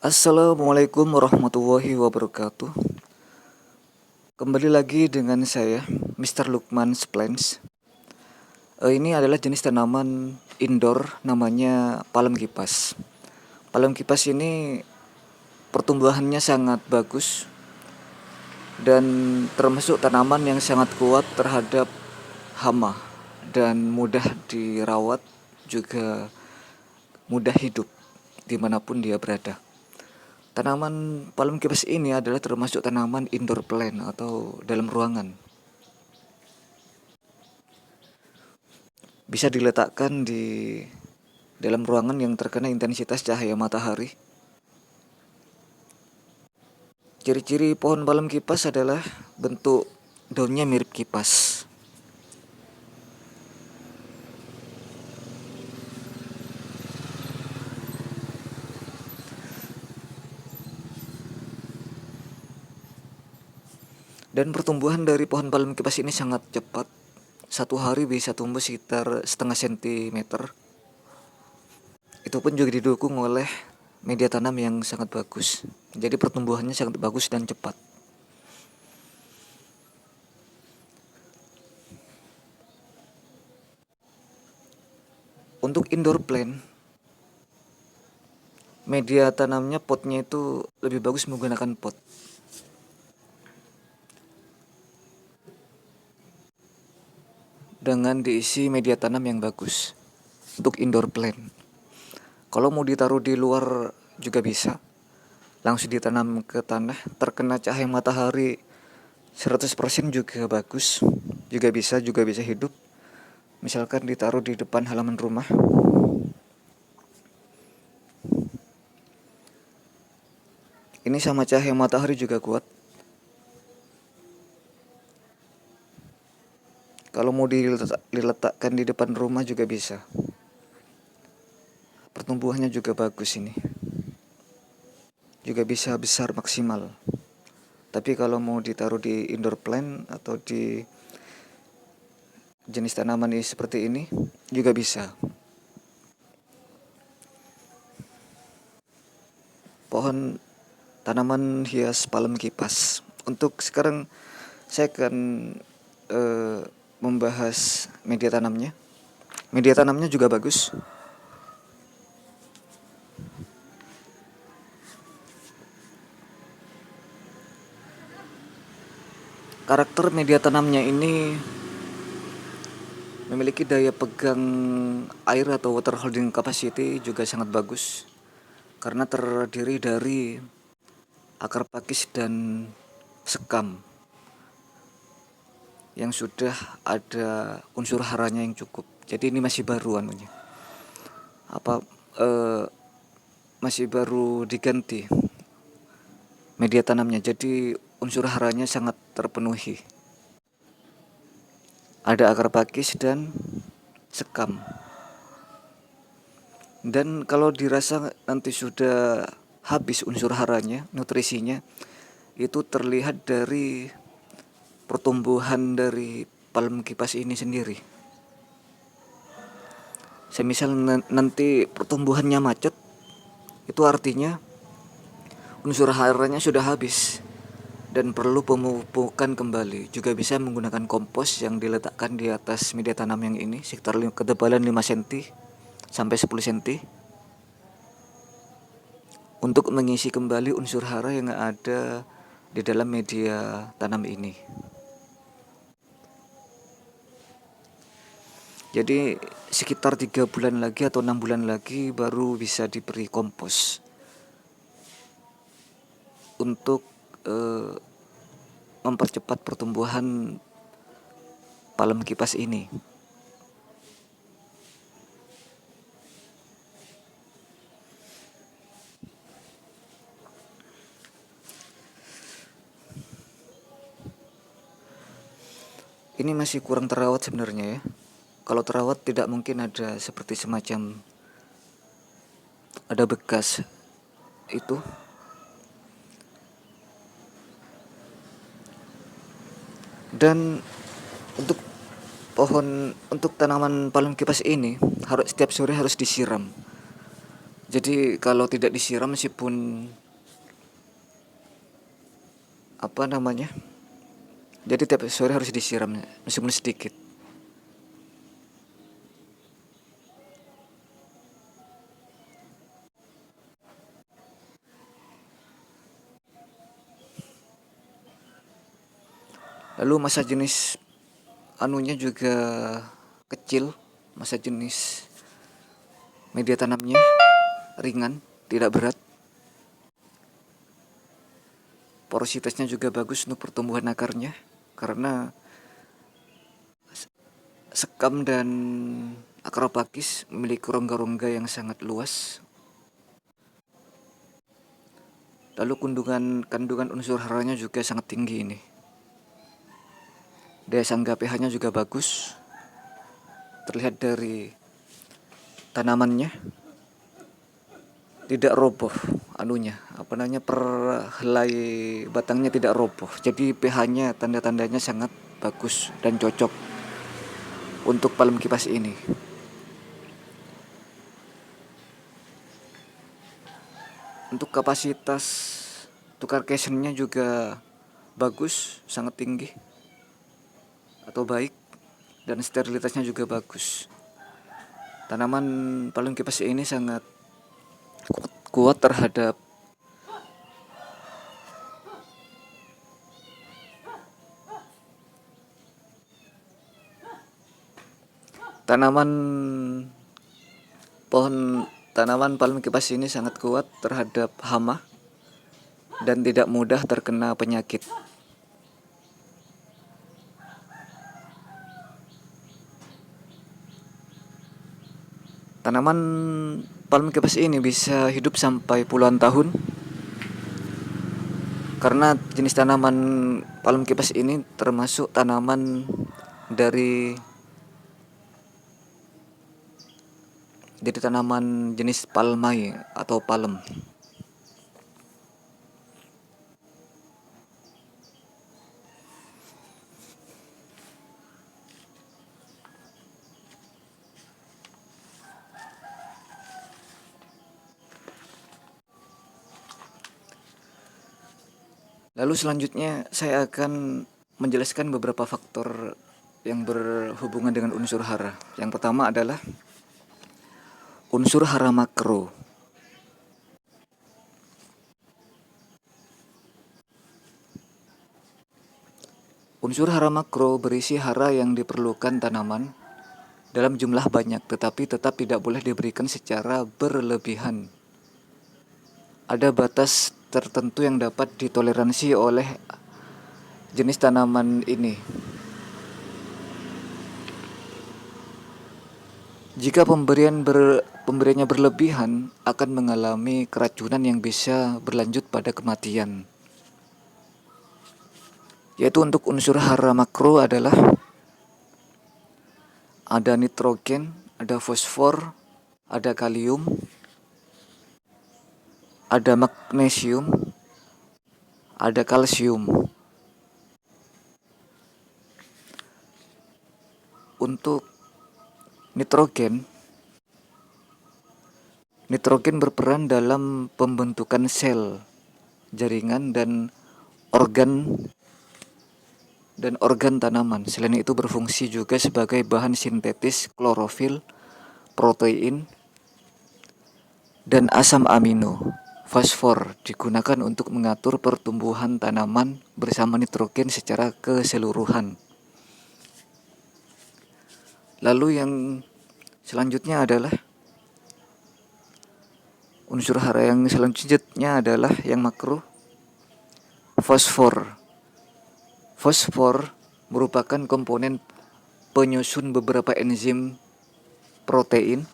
Assalamualaikum warahmatullahi wabarakatuh. Kembali lagi dengan saya, Mr. Lukman Splens. Ini adalah jenis tanaman indoor namanya palem kipas. Palem kipas ini pertumbuhannya sangat bagus dan termasuk tanaman yang sangat kuat terhadap hama dan mudah dirawat, juga mudah hidup dimanapun dia berada. Tanaman palem kipas ini adalah termasuk tanaman indoor plant atau dalam ruangan. Bisa diletakkan di dalam ruangan yang terkena intensitas cahaya matahari. Ciri-ciri pohon palem kipas adalah bentuk daunnya mirip kipas. Dan pertumbuhan dari pohon palem kipas ini sangat cepat. Satu hari bisa tumbuh sekitar setengah sentimeter. Itu pun juga didukung oleh media tanam yang sangat bagus. Jadi pertumbuhannya sangat bagus dan cepat. Untuk indoor plant, media tanamnya potnya itu lebih bagus menggunakan pot. Dengan diisi media tanam yang bagus untuk indoor plant. Kalau mau ditaruh di luar juga bisa. Langsung ditanam ke tanah, terkena cahaya matahari 100% juga bagus. Juga bisa hidup. Misalkan ditaruh di depan halaman rumah. Ini sama cahaya matahari juga kuat. Kalau mau diletakkan di depan rumah juga bisa. Pertumbuhannya juga bagus ini. Juga bisa besar maksimal. Tapi kalau mau ditaruh di indoor plant atau di jenis tanaman ini seperti ini juga bisa. Pohon tanaman hias palem kipas. Untuk sekarang saya akan membahas media tanamnya. Media tanamnya juga bagus. Karakter media tanamnya ini memiliki daya pegang air atau water holding capacity juga sangat bagus karena terdiri dari akar pakis dan sekam yang sudah ada unsur haranya yang cukup. Jadi ini masih baru anunya. Masih baru diganti media tanamnya. Jadi unsur haranya sangat terpenuhi. Ada akar pakis dan sekam. Dan kalau dirasa nanti sudah habis unsur haranya, nutrisinya, itu terlihat dari pertumbuhan dari palem kipas ini sendiri. Semisal nanti pertumbuhannya macet, itu artinya unsur haranya sudah habis dan perlu pemupukan kembali. Juga bisa menggunakan kompos yang diletakkan di atas media tanam yang ini sekitar ketebalan 5 cm sampai 10 cm untuk mengisi kembali unsur hara yang ada di dalam media tanam ini. Jadi sekitar 3 bulan lagi atau 6 bulan lagi baru bisa diberi kompos untuk mempercepat pertumbuhan palem kipas ini. Ini masih kurang terawat sebenarnya ya. Kalau terawat tidak mungkin ada seperti semacam ada bekas itu. Dan untuk tanaman palem kipas ini harus setiap sore harus disiram. Jadi kalau tidak disiram meskipun apa namanya? Jadi tiap sore harus disiram meskipun sedikit. Lalu masa jenis anunya juga kecil, masa jenis media tanamnya ringan, tidak berat. Porositasnya juga bagus untuk pertumbuhan akarnya karena sekam dan akar pakis memiliki rongga-rongga yang sangat luas. Lalu kandungan unsur haranya juga sangat tinggi ini. Daya sangga pH-nya juga bagus. Terlihat dari tanamannya tidak roboh per helai batangnya tidak roboh. Jadi pH-nya tanda-tandanya sangat bagus dan cocok untuk palem kipas ini. Untuk kapasitas tukar casingnya juga bagus, sangat tinggi atau baik, dan sterilitasnya juga bagus. Tanaman palem kipas ini sangat kuat terhadap tanaman palem kipas ini sangat kuat terhadap hama dan tidak mudah terkena penyakit. Tanaman palem kipas ini bisa hidup sampai puluhan tahun karena jenis tanaman palem kipas ini termasuk tanaman dari tanaman jenis palmae atau palem. Lalu selanjutnya saya akan menjelaskan beberapa faktor yang berhubungan dengan unsur hara. Yang pertama adalah unsur hara makro. Unsur hara makro berisi hara yang diperlukan tanaman dalam jumlah banyak, tetapi tetap tidak boleh diberikan secara berlebihan. Ada batas tertentu yang dapat ditoleransi oleh jenis tanaman ini. Jika pemberiannya berlebihan, akan mengalami keracunan yang bisa berlanjut pada kematian. Yaitu untuk unsur hara makro adalah ada nitrogen, ada fosfor, ada kalium, ada magnesium, ada kalsium. Untuk nitrogen berperan dalam pembentukan sel, jaringan, dan organ tanaman. Selain itu berfungsi juga sebagai bahan sintetis klorofil, protein, dan asam amino. Fosfor digunakan untuk mengatur pertumbuhan tanaman bersama nitrogen secara keseluruhan. Lalu yang selanjutnya adalah unsur hara yang selanjutnya adalah yang makro, fosfor. Fosfor merupakan komponen penyusun beberapa enzim protein,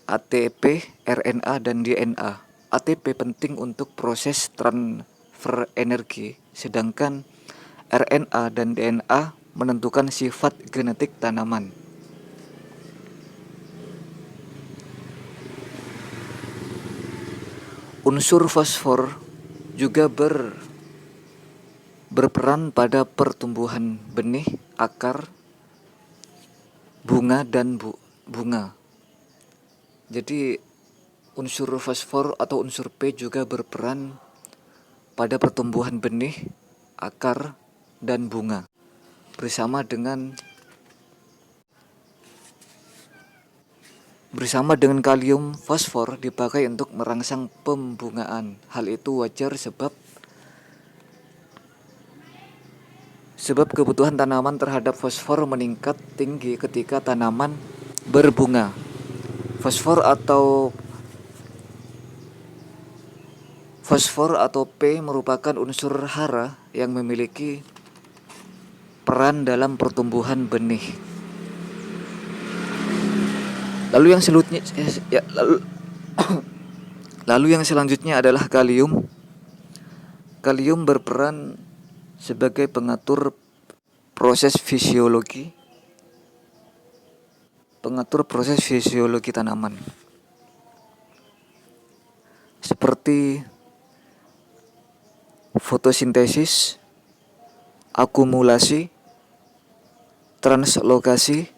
ATP, RNA, dan DNA. ATP penting untuk proses transfer energi, sedangkan RNA dan DNA menentukan sifat genetik tanaman. Unsur fosfor juga berperan pada pertumbuhan benih, akar, bunga, dan bunga. Jadi unsur fosfor atau unsur P juga berperan pada pertumbuhan benih, akar, dan bunga. Bersama dengan kalium, fosfor dipakai untuk merangsang pembungaan. Hal itu wajar sebab kebutuhan tanaman terhadap fosfor meningkat tinggi ketika tanaman berbunga. Fosfor atau P merupakan unsur hara yang memiliki peran dalam pertumbuhan benih. Lalu yang selanjutnya adalah kalium. Kalium berperan sebagai pengatur proses fisiologi tanaman, seperti fotosintesis, akumulasi, translokasi,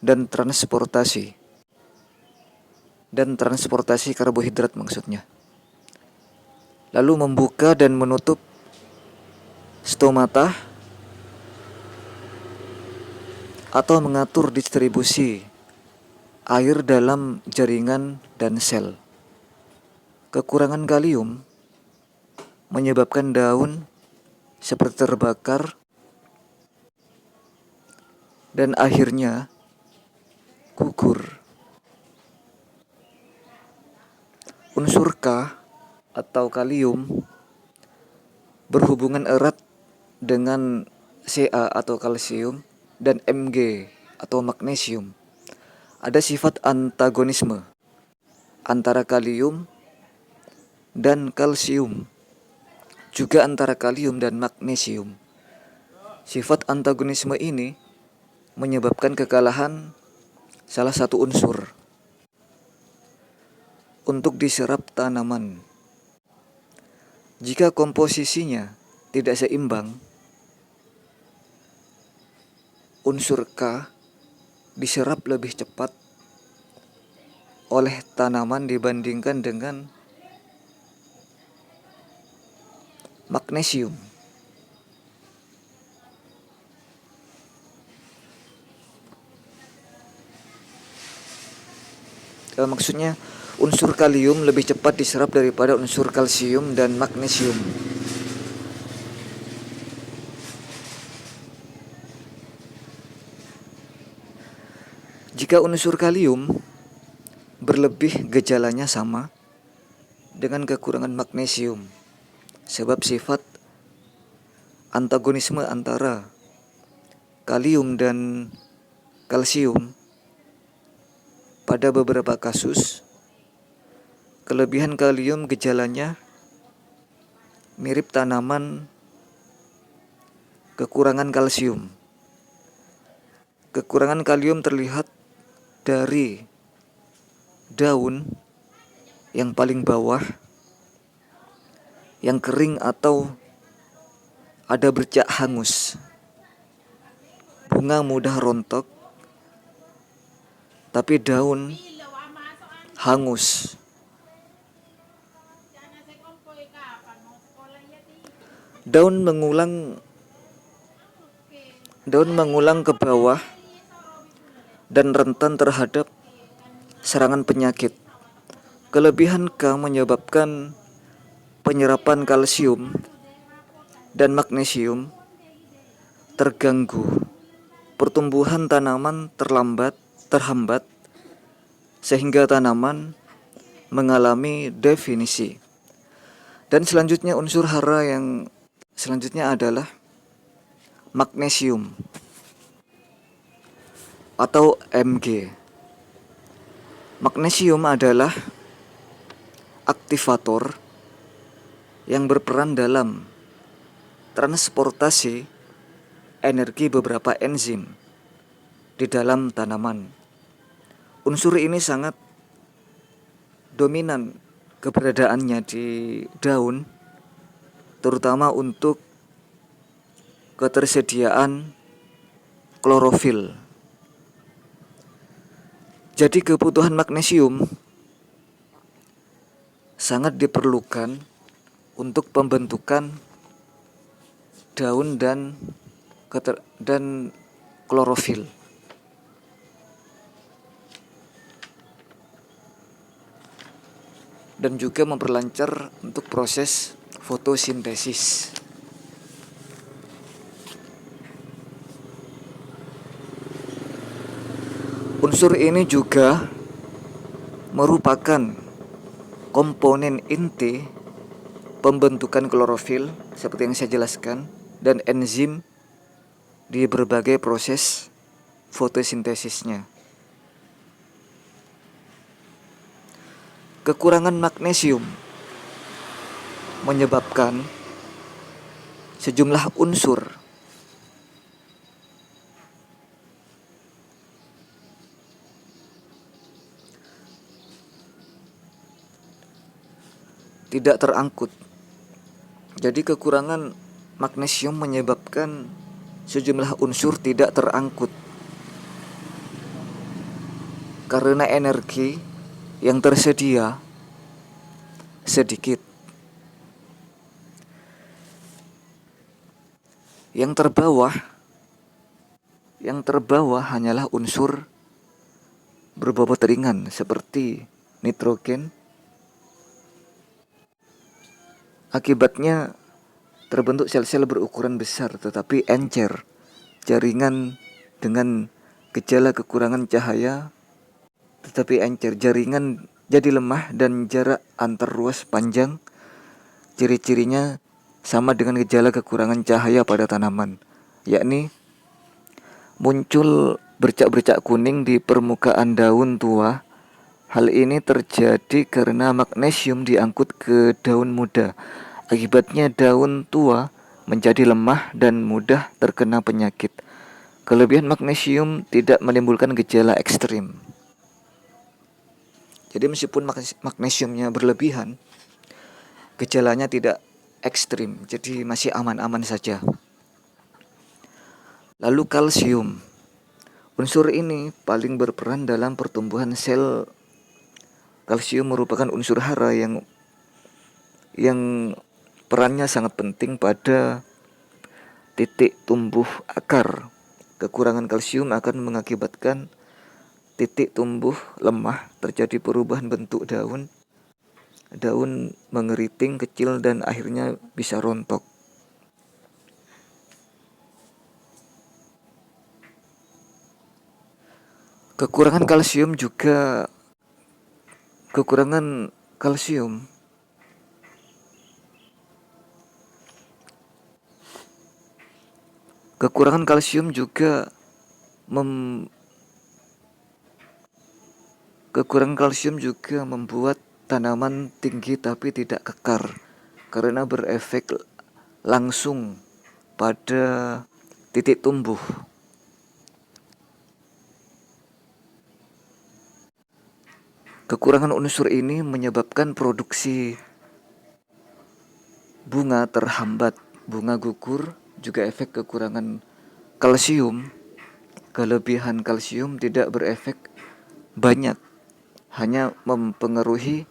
dan transportasi karbohidrat maksudnya. Lalu membuka dan menutup stomata atau mengatur distribusi air dalam jaringan dan sel. Kekurangan kalium menyebabkan daun seperti terbakar dan akhirnya gugur. Unsur K atau kalium berhubungan erat dengan Ca atau kalsium dan Mg atau magnesium. Ada sifat antagonisme antara kalium dan kalsium, juga antara kalium dan magnesium. Sifat antagonisme ini menyebabkan kekalahan salah satu unsur untuk diserap tanaman. Jika komposisinya tidak seimbang, unsur K diserap lebih cepat oleh tanaman dibandingkan dengan magnesium. Maksudnya unsur kalium lebih cepat diserap daripada unsur kalsium dan magnesium. Jika unsur kalium berlebih, gejalanya sama dengan kekurangan magnesium, sebab sifat antagonisme antara kalium dan kalsium. Pada beberapa kasus, kelebihan kalium gejalanya mirip tanaman kekurangan kalsium. Kekurangan kalium terlihat dari daun yang paling bawah, yang kering atau ada bercak hangus. Bunga mudah rontok, tapi daun hangus. Daun mengulang ke bawah dan rentan terhadap serangan penyakit. Kelebihan K menyebabkan penyerapan kalsium dan magnesium terganggu. Pertumbuhan tanaman terhambat sehingga tanaman mengalami definisi. Dan selanjutnya unsur hara yang selanjutnya adalah magnesium atau Mg. Magnesium adalah aktivator yang berperan dalam transportasi energi beberapa enzim di dalam tanaman. Unsur ini sangat dominan keberadaannya di daun, terutama untuk ketersediaan klorofil. Jadi kebutuhan magnesium sangat diperlukan untuk pembentukan daun dan klorofil. Dan juga memperlancar untuk proses fotosintesis. Unsur ini juga merupakan komponen inti pembentukan klorofil seperti yang saya jelaskan, dan enzim di berbagai proses fotosintesisnya. Kekurangan magnesium menyebabkan sejumlah unsur tidak terangkut. Jadi kekurangan magnesium menyebabkan sejumlah unsur tidak terangkut karena energi yang tersedia sedikit. Yang terbawa hanyalah unsur berbobot ringan seperti nitrogen. Akibatnya terbentuk sel-sel berukuran besar tetapi encer, jaringan dengan gejala kekurangan cahaya tetapi encer, jaringan jadi lemah dan jarak antar ruas panjang. Ciri-cirinya sama dengan gejala kekurangan cahaya pada tanaman, yakni muncul bercak-bercak kuning di permukaan daun tua. Hal ini terjadi karena magnesium diangkut ke daun muda. Akibatnya daun tua menjadi lemah dan mudah terkena penyakit. Kelebihan magnesium tidak menimbulkan gejala ekstrim. Jadi meskipun magnesiumnya berlebihan, gejalanya tidak ekstrim, jadi masih aman-aman saja. Lalu kalsium. Unsur ini paling berperan dalam pertumbuhan sel. Kalsium merupakan unsur hara yang perannya sangat penting pada titik tumbuh akar. Kekurangan kalsium akan mengakibatkan titik tumbuh lemah, terjadi perubahan bentuk daun mengeriting kecil dan akhirnya bisa rontok. Kekurangan kalsium juga membuat tanaman tinggi tapi tidak kekar karena berefek langsung pada titik tumbuh. Kekurangan unsur ini menyebabkan produksi bunga terhambat, bunga gugur. Juga efek kekurangan kalsium. Kelebihan kalsium tidak berefek banyak, hanya mempengaruhi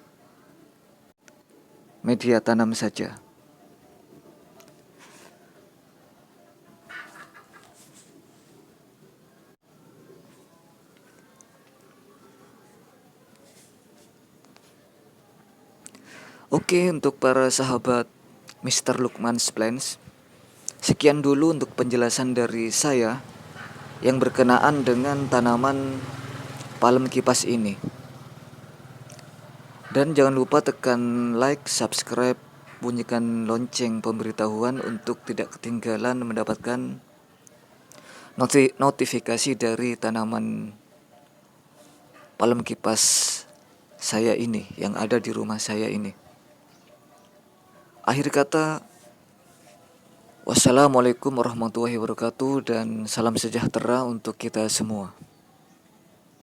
media tanam saja. Oke, untuk para sahabat Mr. Lukman's Plants, sekian dulu untuk penjelasan dari saya yang berkenaan dengan tanaman palem kipas ini. Dan jangan lupa tekan like, subscribe, bunyikan lonceng pemberitahuan untuk tidak ketinggalan mendapatkan notifikasi dari tanaman palem kipas saya ini yang ada di rumah saya ini. Akhir kata, wassalamualaikum warahmatullahi wabarakatuh dan salam sejahtera untuk kita semua.